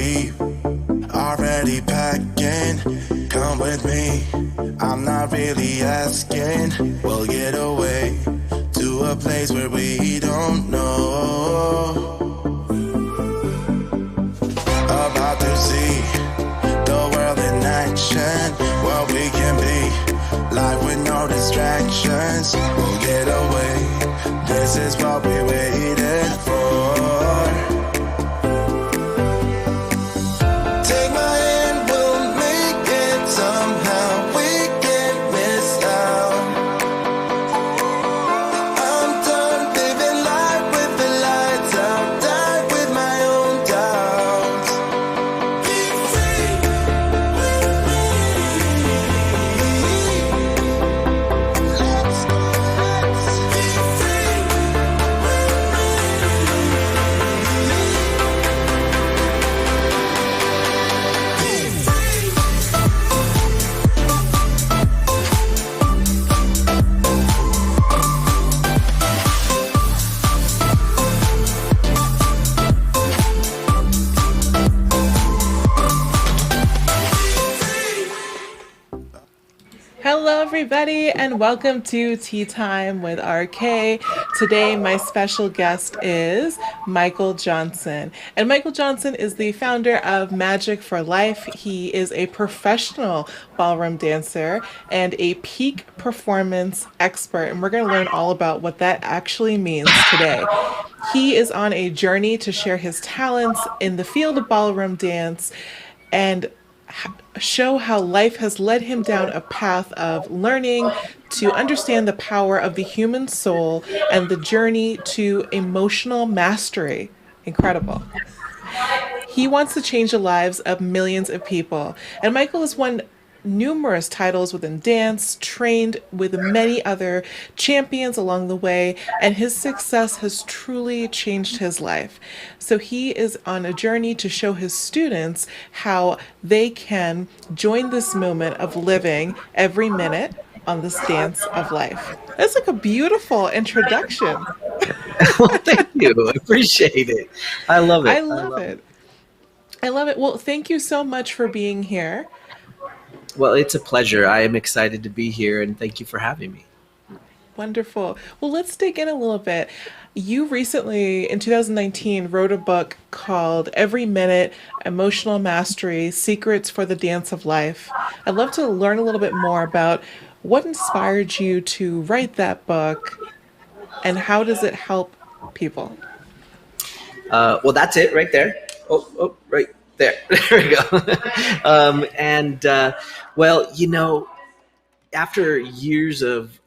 leave. Already packing, come with me. I'm not really asking. We'll get away to a place where we don't know. About to see the world in action, what we can be, life with no distractions. We'll get away, this is what we waited for. Take my hand, we'll make it somehow. We can't miss out. I'm done living life with the lights out, die with my own doubts. Be free with me. Let's go, let's be free with Hello, everybody, and welcome to Tea Time with RK. Today, my special guest is Michael Johnson. And Michael Johnson is the founder of Majic for Life. He is a professional ballroom dancer and a peak performance expert. And we're going to learn all about what that actually means today. He is on a journey to share his talents in the field of ballroom dance and show how life has led him down a path of learning to understand the power of the human soul and the journey to emotional mastery. Incredible. He wants to change the lives of millions of people. And Michael has won numerous titles within dance, trained with many other champions along the way, and his success has truly changed his life. So he is on a journey to show his students how they can join this movement of living every minute on this dance of life. That's like a beautiful introduction. Well, thank you. I appreciate it. I love it. I love it. I love it. Well, thank you so much for being here. Well, it's a pleasure. I am excited to be here, and thank you for having me. Wonderful. Well, let's dig in a little bit. You recently, in 2019, wrote a book called Every Minute Emotional Mastery Secrets for the Dance of Life. I'd love to learn a little bit more about what inspired you to write that book and how does it help people? Well, that's it right there. Right there. There we go. Well, after years of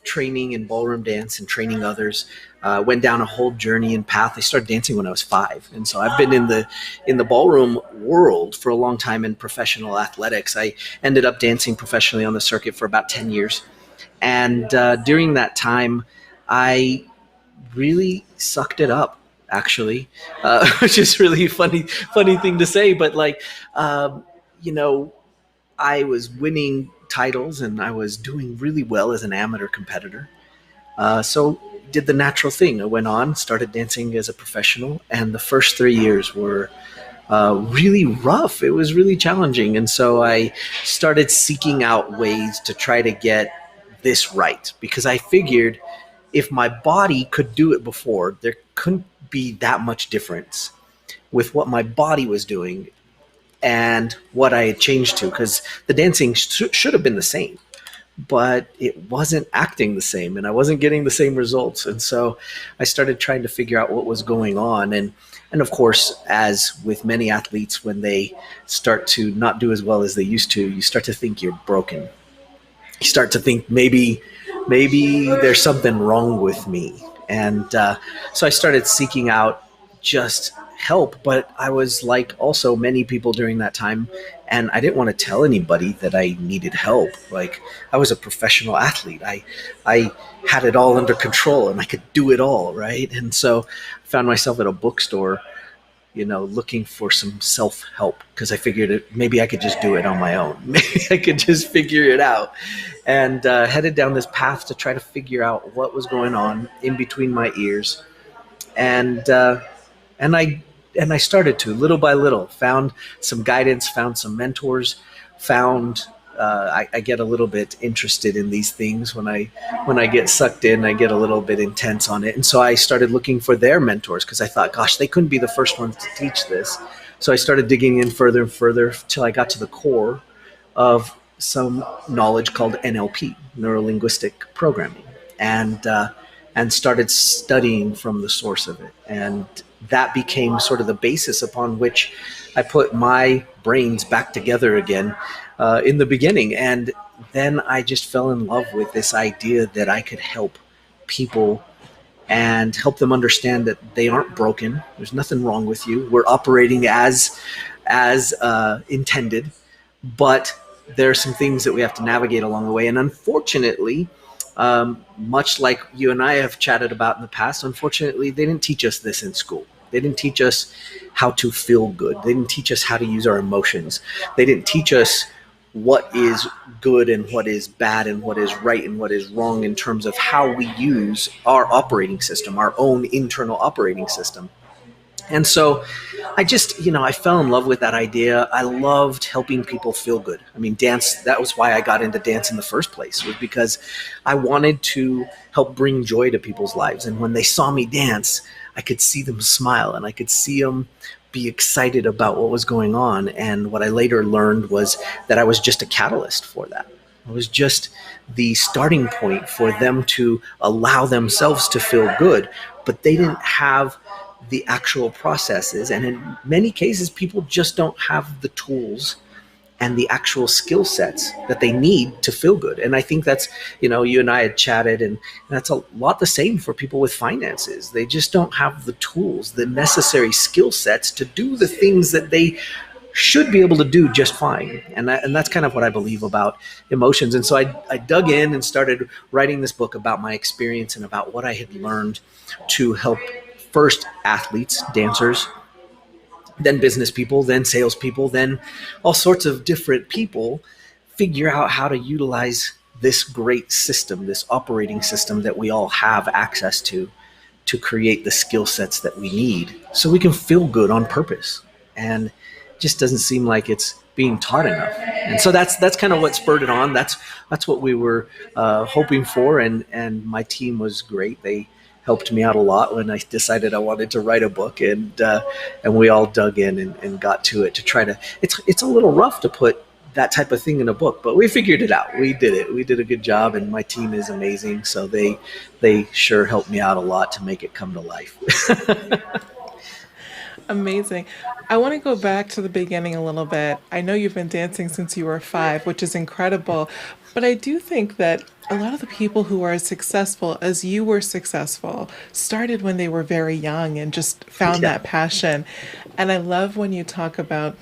training in ballroom dance and training others, went down a whole journey and path. I started dancing when I was 5, and so I've been in the ballroom world for a long time in professional athletics. I ended up dancing professionally on the circuit for about 10 years, and during that time, I really sucked it up. Actually, which is really funny thing to say, but I was winning titles and I was doing really well as an amateur competitor. So did the natural thing. I went on, started dancing as a professional, and the first 3 years were really rough. It was really challenging. And so I started seeking out ways to try to get this right, because I figured if my body could do it before, there couldn't be that much difference with what my body was doing and what I had changed to, because the dancing should have been the same, but it wasn't acting the same and I wasn't getting the same results. And so I started trying to figure out what was going on. And of course, as with many athletes, when they start to not do as well as they used to, you start to think you're broken. You start to think maybe there's something wrong with me. And so I started seeking out just help, but I was like also many people during that time, and I didn't want to tell anybody that I needed help. Like, I was a professional athlete. I had it all under control and I could do it all, right? And so I found myself at a bookstore, looking for some self-help, because I figured maybe I could just do it on my own. Maybe I could just figure it out. And headed down this path to try to figure out what was going on in between my ears. And I and I started to little by little, found some guidance, found some mentors, found I get a little bit interested in these things when I get sucked in. I get a little bit intense on it, and so I started looking for their mentors because I thought, gosh, they couldn't be the first ones to teach this. So I started digging in further and further till I got to the core of some knowledge called NLP, neuro linguistic programming, and started studying from the source of it. And that became sort of the basis upon which I put my brains back together again in the beginning. And then I just fell in love with this idea that I could help people and help them understand that they aren't broken. There's nothing wrong with you. We're operating as intended, but there are some things that we have to navigate along the way. And unfortunately, much like you and I have chatted about in the past, unfortunately, they didn't teach us this in school. They didn't teach us how to feel good. They didn't teach us how to use our emotions. They didn't teach us what is good and what is bad and what is right and what is wrong in terms of how we use our operating system, our own internal operating system. And so I just, I fell in love with that idea. I loved helping people feel good. I mean, dance, that was why I got into dance in the first place, was because I wanted to help bring joy to people's lives. And when they saw me dance, I could see them smile and I could see them be excited about what was going on. And what I later learned was that I was just a catalyst for that. I was just the starting point for them to allow themselves to feel good, but they didn't have the actual processes. And in many cases, people just don't have the tools and the actual skill sets that they need to feel good. And I think that's, you and I had chatted, and that's a lot the same for people with finances. They just don't have the tools, the necessary skill sets to do the things that they should be able to do just fine. And that's kind of what I believe about emotions. And so I dug in and started writing this book about my experience and about what I had learned to help first athletes, dancers, then business people, then salespeople, then all sorts of different people figure out how to utilize this great system, this operating system that we all have access to create the skill sets that we need so we can feel good on purpose. And it just doesn't seem like it's being taught enough. And so that's kind of what spurred it on. That's what we were hoping for. And my team was great. They helped me out a lot when I decided I wanted to write a book, and we all dug in and got to it to try to. It's a little rough to put that type of thing in a book, but we figured it out. We did it. We did a good job, and my team is amazing. So they sure helped me out a lot to make it come to life. Amazing. I want to go back to the beginning a little bit. I know you've been dancing since you were 5, which is incredible. But I do think that a lot of the people who are as successful as you were successful started when they were very young and just found Yeah. that passion. And I love when you talk about,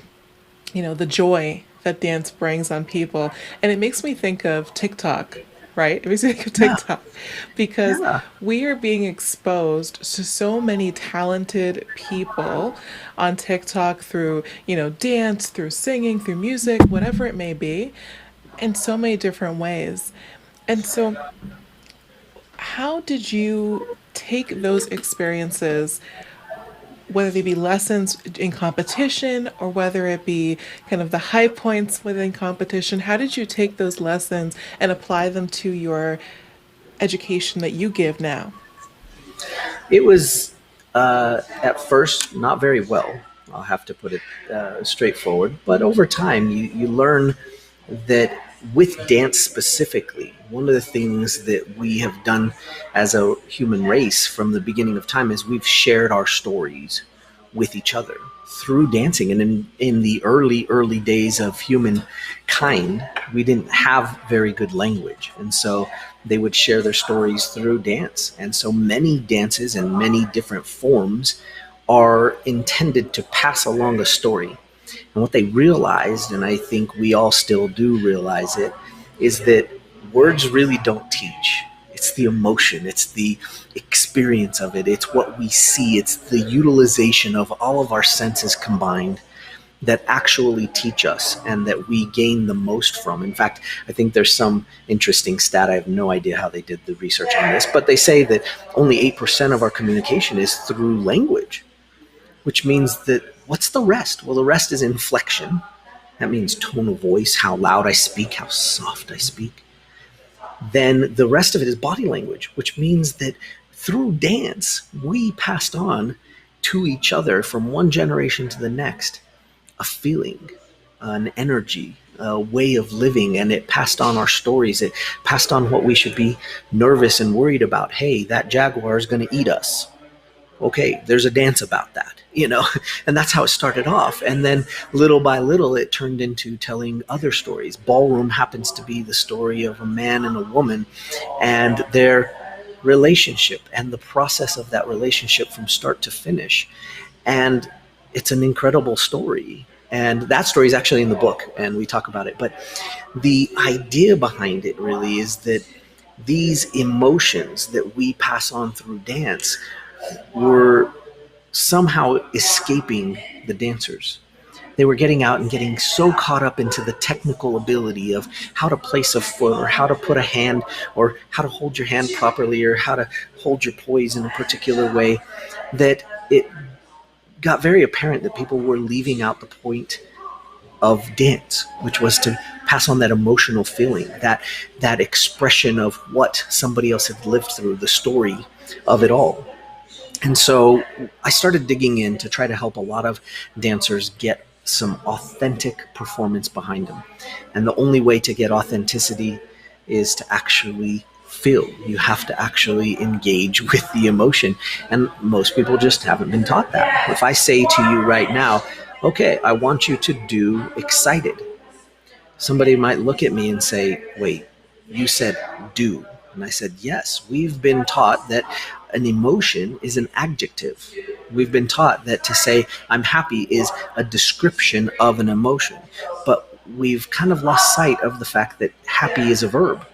the joy that dance brings on people. And it makes me think of TikTok, right? It makes me think of Yeah. TikTok because Yeah. we are being exposed to so many talented people on TikTok through, dance, through singing, through music, whatever it may be, in so many different ways. And so, how did you take those experiences, whether they be lessons in competition or whether it be kind of the high points within competition? How did you take those lessons and apply them to your education that you give now? It was at first not very well. I'll have to put it straightforward. But over time, you learn that with dance specifically, one of the things that we have done as a human race from the beginning of time is we've shared our stories with each other through dancing. And in the early days of humankind, we didn't have very good language. And so they would share their stories through dance. And so many dances and many different forms are intended to pass along a story. And what they realized, and I think we all still do realize it, is that words really don't teach. It's the emotion, it's the experience of it, it's what we see, it's the utilization of all of our senses combined that actually teach us and that we gain the most from. In fact, I think there's some interesting stat. I have no idea how they did the research on this, but they say that only 8% of our communication is through language. which means that what's the rest? Well, the rest is inflection. That means tone of voice, how loud I speak, how soft I speak. Then the rest of it is body language, which means that through dance, we passed on to each other from one generation to the next a feeling, an energy, a way of living, and it passed on our stories. It passed on what we should be nervous and worried about. Hey, that jaguar is going to eat us. Okay, there's a dance about that, and that's how it started off. And then little by little, it turned into telling other stories. Ballroom happens to be the story of a man and a woman and their relationship and the process of that relationship from start to finish. And it's an incredible story. And that story is actually in the book, and we talk about it. But the idea behind it really is that these emotions that we pass on through dance were somehow escaping the dancers. They were getting out and getting so caught up into the technical ability of how to place a foot or how to put a hand or how to hold your hand properly or how to hold your poise in a particular way that it got very apparent that people were leaving out the point of dance, which was to pass on that emotional feeling, that expression of what somebody else had lived through, the story of it all. And so I started digging in to try to help a lot of dancers get some authentic performance behind them. And the only way to get authenticity is to actually feel. You have to actually engage with the emotion. And most people just haven't been taught that. If I say to you right now, okay, I want you to do excited, somebody might look at me and say, wait, you said do. And I said, yes, we've been taught that an emotion is an adjective. We've been taught that to say I'm happy is a description of an emotion. But we've kind of lost sight of the fact that happy is a verb.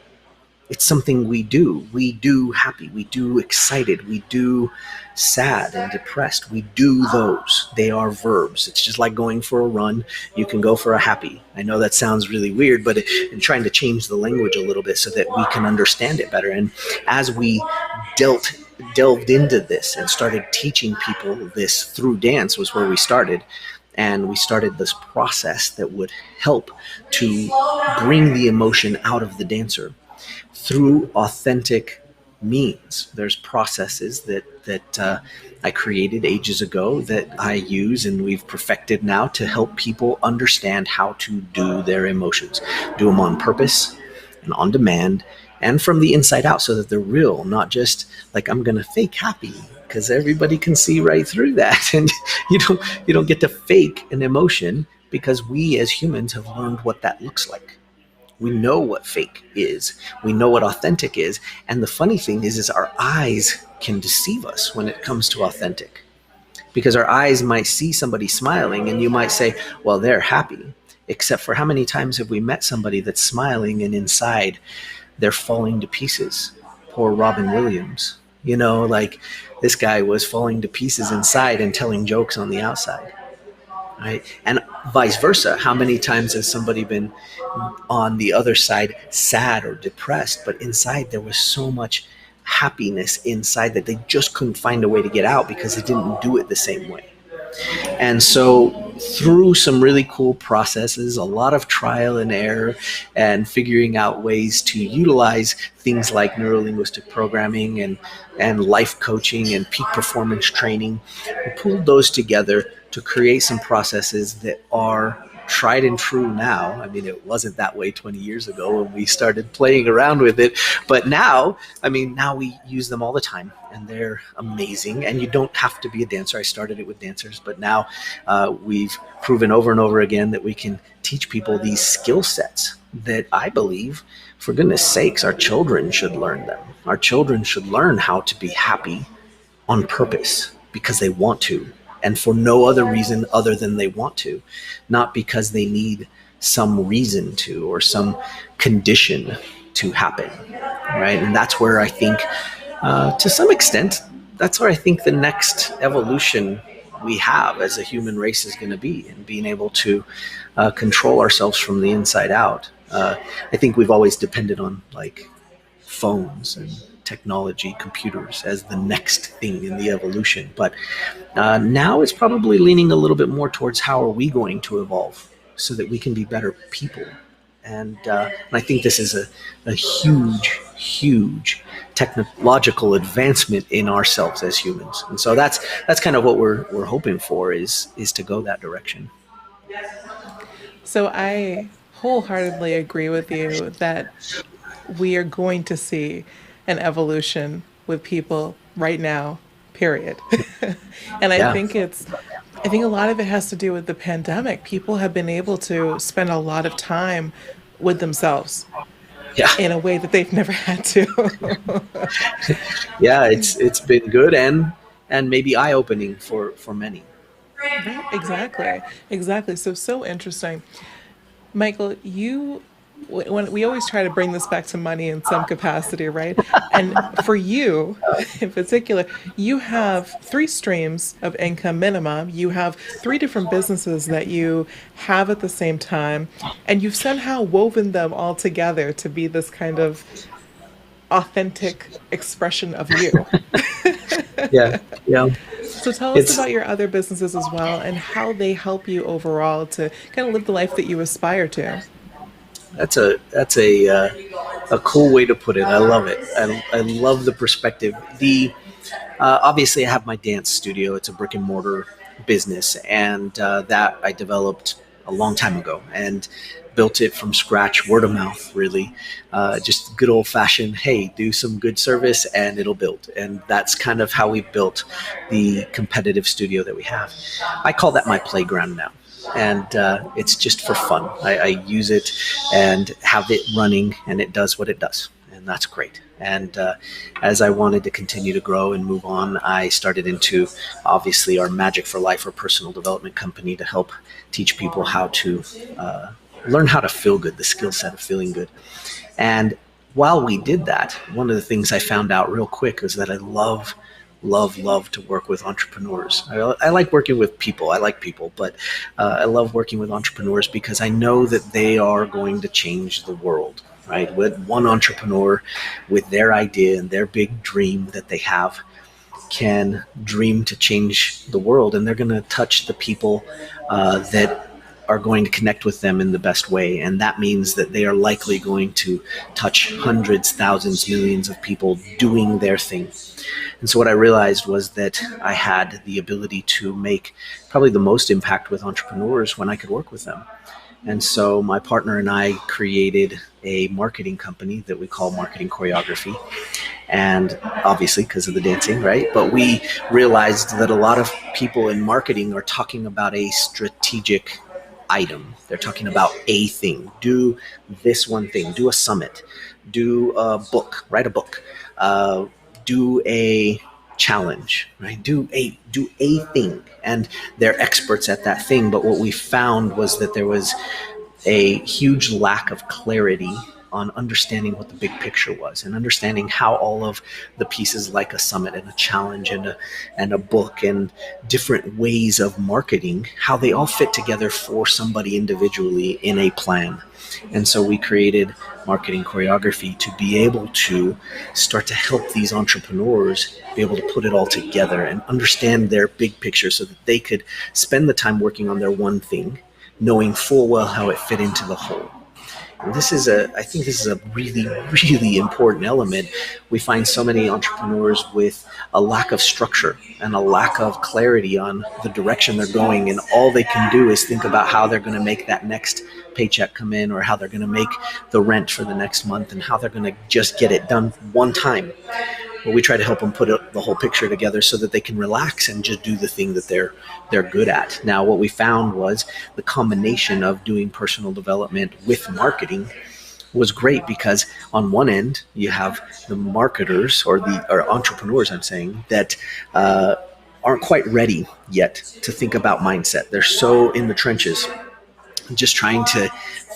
It's something we do. We do happy. We do excited. We do sad and depressed. We do those. They are verbs. It's just like going for a run. You can go for a happy. I know that sounds really weird, but I'm trying to change the language a little bit so that we can understand it better. And as we delved into this and started teaching people this through dance was where we started. And we started this process that would help to bring the emotion out of the dancer through authentic means. There's processes that I created ages ago that I use and we've perfected now to help people understand how to do their emotions, do them on purpose and on demand and from the inside out so that they're real, not just like I'm going to fake happy because everybody can see right through that. And you don't get to fake an emotion because we as humans have learned what that looks like. We know what fake is. We know what authentic is. And the funny thing is our eyes can deceive us when it comes to authentic. Because our eyes might see somebody smiling and you might say, well, they're happy. Except for how many times have we met somebody that's smiling and inside they're falling to pieces? Poor Robin Williams. Like this guy was falling to pieces inside and telling jokes on the outside. Right? And vice versa. How many times has somebody been on the other side sad or depressed, but inside there was so much happiness inside that they just couldn't find a way to get out because they didn't do it the same way. And so through some really cool processes, a lot of trial and error and figuring out ways to utilize things like neurolinguistic programming and life coaching and peak performance training, we pulled those together to create some processes that are tried and true now. I mean, it wasn't that way 20 years ago when we started playing around with it. But now we use them all the time and they're amazing. And you don't have to be a dancer. I started it with dancers, but now we've proven over and over again that we can teach people these skill sets that I believe, for goodness sakes, our children should learn them. Our children should learn how to be happy on purpose because they want to. And for no other reason other than they want to, not because they need some reason to or some condition to happen, right? And that's where I think, to some extent, that's where I think the next evolution we have as a human race is going to be, and being able to control ourselves from the inside out. I think we've always depended on like phones and technology, computers, as the next thing in the evolution. But now it's probably leaning a little bit more towards how are we going to evolve so that we can be better people. And I think this is a huge, huge technological advancement in ourselves as humans. And so that's kind of what we're hoping for is to go that direction. So I wholeheartedly agree with you that we are going to see an evolution with people right now, period. And Yeah, I think a lot of it has to do with the pandemic. People have been able to spend a lot of time with themselves yeah, in a way that they've never had to. yeah. It's been good and maybe eye opening for many. Right, exactly. Exactly. So so interesting. Michael, when we always try to bring this back to money in some capacity, right? And for you in particular, you have three streams of income minimum. You have three different businesses that you have at the same time, and you've somehow woven them all together to be this kind of authentic expression of you. Yeah, yeah. So tell us It's about your other businesses as well and how they help you overall to kind of live the life that you aspire to. that's a cool way to put it. I love it. I love the perspective. The Obviously, I have my dance studio. It's a brick and mortar business, and that I developed a long time ago and built it from scratch, word of mouth, really. Just good old fashioned, hey, do some good service and it'll build. And that's kind of how we built the competitive studio that we have. I call that my playground now. And it's just for fun. I use it and have it running, and it does what it does. And that's great. And as I wanted to continue to grow and move on, I started into obviously our Magic for Life, or personal development company, to help teach people how to learn how to feel good, the skill set of feeling good. And while we did that, one of the things I found out real quick was that I love to work with entrepreneurs. I like working with people. I like people, but I love working with entrepreneurs because I know that they are going to change the world. Right, with one entrepreneur, with their idea and their big dream that they have, can dream to change the world, and they're going to touch the people that are going to connect with them in the best way. And that means that they are likely going to touch hundreds, thousands, millions of people doing their thing. And so what I realized was that I had the ability to make probably the most impact with entrepreneurs when I could work with them. And so my partner and I created a marketing company that we call Marketing Choreography. And obviously, because of the dancing, right? But we realized that a lot of people in marketing are talking about a strategic item. They're talking about a thing. Do this one thing. Do a summit. Do a book. Write a book. Do a challenge, right? Do a thing. And they're experts at that thing. But what we found was that there was a huge lack of clarity on understanding what the big picture was, and understanding how all of the pieces, like a summit and a challenge and a book and different ways of marketing, how they all fit together for somebody individually in a plan. And so we created Marketing Choreography to be able to start to help these entrepreneurs be able to put it all together and understand their big picture so that they could spend the time working on their one thing, knowing full well how it fit into the whole. And I think this is a really, really important element. We find so many entrepreneurs with a lack of structure and a lack of clarity on the direction they're going. And all they can do is think about how they're going to make that next paycheck come in, or how they're going to make the rent for the next month, and how they're going to just get it done one time. But we try to help them put the whole picture together so that they can relax and just do the thing that they're good at. Now, what we found was the combination of doing personal development with marketing was great, because on one end you have the marketers, or entrepreneurs, I'm saying, that aren't quite ready yet to think about mindset. They're so in the trenches, just trying to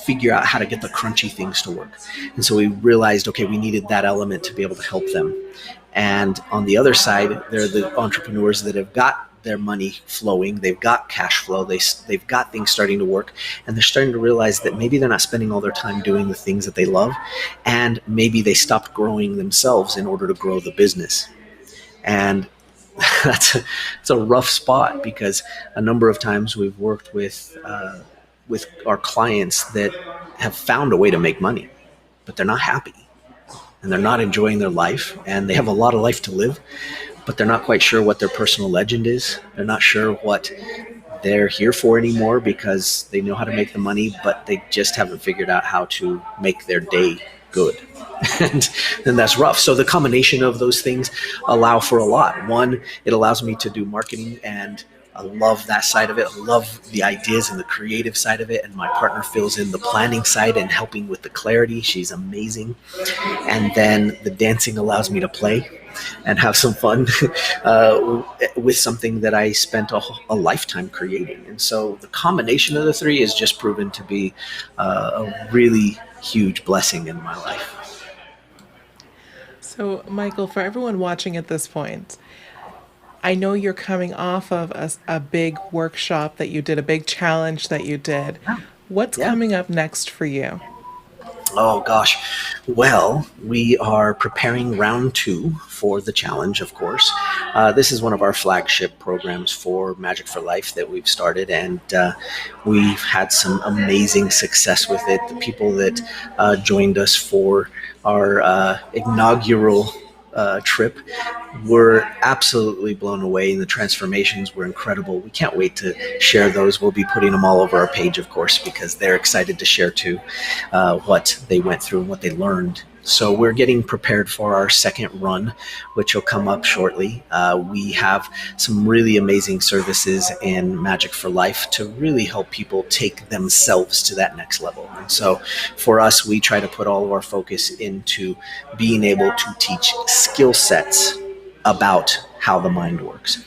figure out how to get the crunchy things to work. And so we realized, okay, we needed that element to be able to help them. And on the other side, there are the entrepreneurs that have got their money flowing. They've got cash flow. They've got things starting to work, and they're starting to realize that maybe they're not spending all their time doing the things that they love, and maybe they stopped growing themselves in order to grow the business. And it's a rough spot, because a number of times we've worked with our clients that have found a way to make money, but they're not happy and they're not enjoying their life, and they have a lot of life to live, but they're not quite sure what their personal legend is. They're not sure what they're here for anymore, because they know how to make the money, but they just haven't figured out how to make their day good. and that's rough. So the combination of those things allow for a lot. One, it allows me to do marketing, and I love that side of it. I love the ideas and the creative side of it. And my partner fills in the planning side and helping with the clarity. She's amazing. And then the dancing allows me to play and have some fun with something that I spent a lifetime creating. And so the combination of the three has just proven to be a really huge blessing in my life. So, Michael, for everyone watching at this point, I know you're coming off of a big workshop that you did, a big challenge that you did. What's Yeah. coming up next for you? Oh gosh. Well, we are preparing round 2 for the challenge, of course. This is one of our flagship programs for Magic for Life that we've started, and we've had some amazing success with it. The people that joined us for our inaugural trip were absolutely blown away, and the transformations were incredible. We can't wait to share those. We'll be putting them all over our page, of course, because they're excited to share too what they went through and what they learned. So we're getting prepared for our second run, which will come up shortly. We have some really amazing services in Magic for Life to really help people take themselves to that next level. And so for us, we try to put all of our focus into being able to teach skill sets about how the mind works.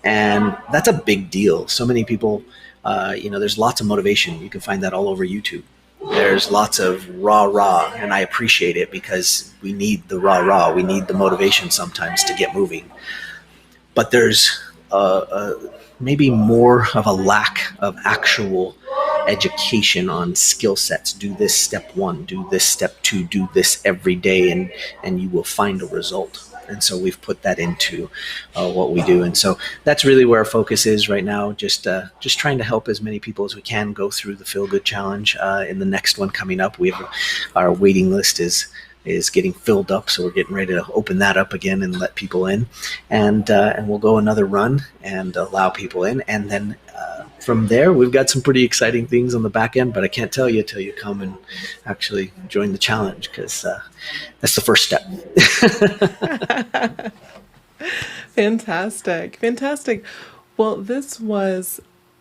And that's a big deal. So many people, there's lots of motivation. You can find that all over YouTube. There's lots of rah-rah, and I appreciate it, because we need the rah-rah. We need the motivation sometimes to get moving. But there's maybe more of a lack of actual education on skill sets. Do this step 1, do this step 2, do this every day, and you will find a result. And so we've put that into what we do. And so that's really where our focus is right now, just trying to help as many people as we can go through the Feel Good Challenge. In the next one coming up, we have our waiting list is getting filled up, so we're getting ready to open that up again and let people in. And we'll go another run and allow people in. And then from there, we've got some pretty exciting things on the back end, but I can't tell you till you come and actually join the challenge, because that's the first step. Fantastic. Well, this was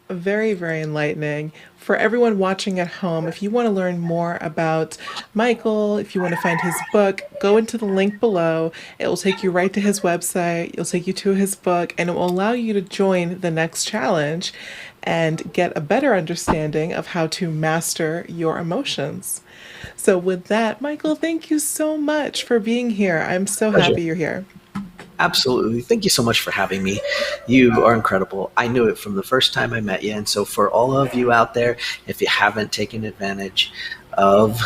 very, very enlightening. For everyone watching at home, if you want to learn more about Michael, if you want to find his book, go into the link below. It will take you right to his website. It'll take you to his book, and it will allow you to join the next challenge and get a better understanding of how to master your emotions. So with that, Michael, thank you so much for being here. I'm so Pleasure. happy you're here. Absolutely. Thank you so much for having me. You are incredible. I knew it from the first time I met you. And so for all of you out there, if you haven't taken advantage of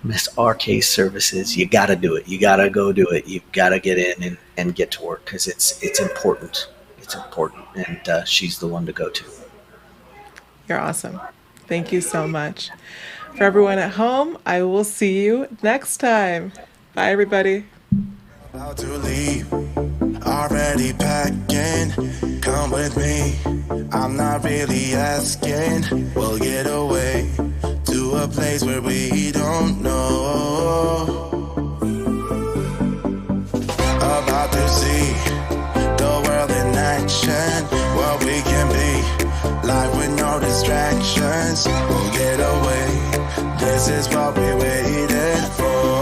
Miss RK's services, you got to do it. You got to go do it. You've got to get in and get to work, because it's important. It's important. And she's the one to go to. You're awesome. Thank you so much. For everyone at home, I will see you next time. Bye, everybody. About to leave, already packing. Come with me, I'm not really asking. We'll get away to a place where we don't know. About to see the world in action, what we can be, life with no distractions. We'll get away, this is what we waited for.